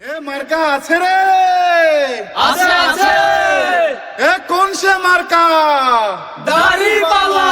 এ মার্কা আছে রে, আছে আছে এ কোন সে মার্কা? দাড়িপাল্লা।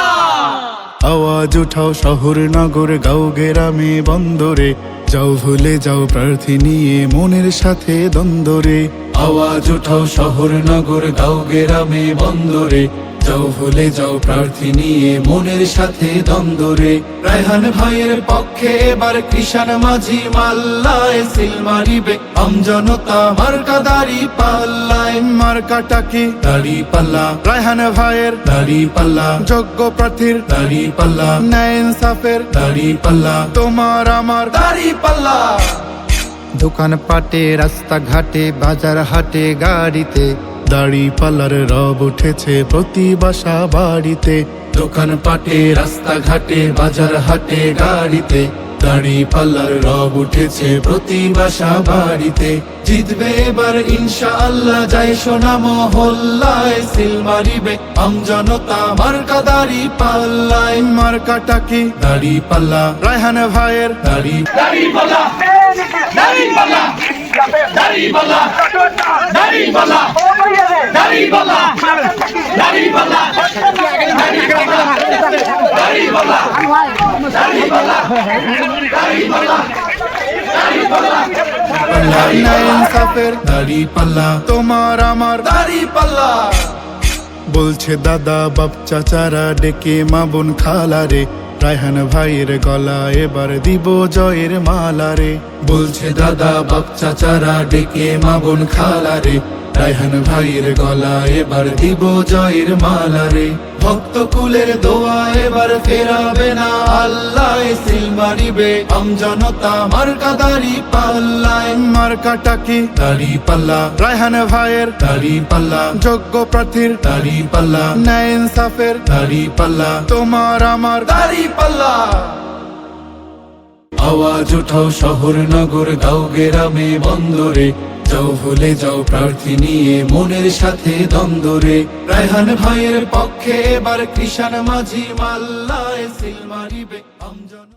আওয়াজ উঠাও শহর নগর গাঁও গ্রামে বন্দরে, যাও ভুলে যাও প্রার্থী নিয়ে মনের সাথে দ্বন্দ্বরে। আওয়াজ উঠাও শহর নগর গাঁও গ্রামে বন্দরে, যাও ভুলে যাও প্রার্থী নিয়ে মনের সাথে দ্বন্দ্বরে। রায়হান ভাইয়ের পক্ষে এবার কৃষাণ মাঝি মাল্লায় সিল মারিবে আমজনতা মার্কা দাড়িপাল্লায়। মার্কাটা কি? দাড়িপাল্লা। রায়হান ভাইয়ের দাড়িপাল্লা, যোগ্য প্রার্থীর দাড়িপাল্লা, ন্যায় ইনসাফের দাড়িপাল্লা, তোমার আমার দাড়িপাল্লা। দোকান পাটে রাস্তাঘাটে বাজার হাটে গাড়িতে দাড়িপাল্লার রব উঠেছে প্রতি বাসা বাড়িতে। দোকান পাটে রাস্তাঘাটে বাজার হাটে গাড়িতে দাড়িপাল্লার রব উঠেছে প্রতি বাসা বাড়িতে। জিতবে এবার ইনশাআল্লাহ, যাই সোনা মহল্লায় সিল মারিবে আমজনতা মার্কা দাড়িপাল্লায়। মার্কাটা কি? দাড়িপাল্লা। রায়হান ভাইয়ের দাড়িপাল্লা দাড়িপাল্লা দাড়িপাল্লা দাড়িপাল্লা দাড়িপাল্লা দাড়িপাল্লা দাড়িপাল্লা দাড়িপাল্লা দাড়িপাল্লা ন্যায় ইনসাফের দাড়িপাল্লা, তোমার আমার দাড়িপাল্লা। বলছে দাদা বাপ চাচারা ডেকে মা বোন খালারে, রায়হান ভাইয়ের গলা এবার দিব জয়ের মালারে। বলছে দাদা বাপ চাচারা ডেকে মা বোন খালারে, রায়হান ভাইয়ের গলা এবার দিব জয়ের মালারে। ভক্ত কুলের দোয়া এবার ফেরাবে না আল্লাহ, সিল মারিবে আমজনতা মার্কা দাড়িপাল্লায়। মার্কাটা কি? দাড়িপাল্লা। রায়হান ভাইয়ের দাড়িপাল্লা, যোগ্য প্রার্থীর দাড়িপাল্লা, ন্যায় ইনসাফের দাড়িপাল্লা, তোমার আমার দাড়িপাল্লা। আওয়াজ উঠাও শহর নগর গাঁও গ্রামে বন্দরে, যাও ভুলে যাও প্রার্থী নিয়ে মনের সাথে দ্বন্দ্বরে। রায়হান ভাইয়ের পক্ষে এবার কৃষাণ মাঝি মাল্লায় সিল মারিবে আমজন।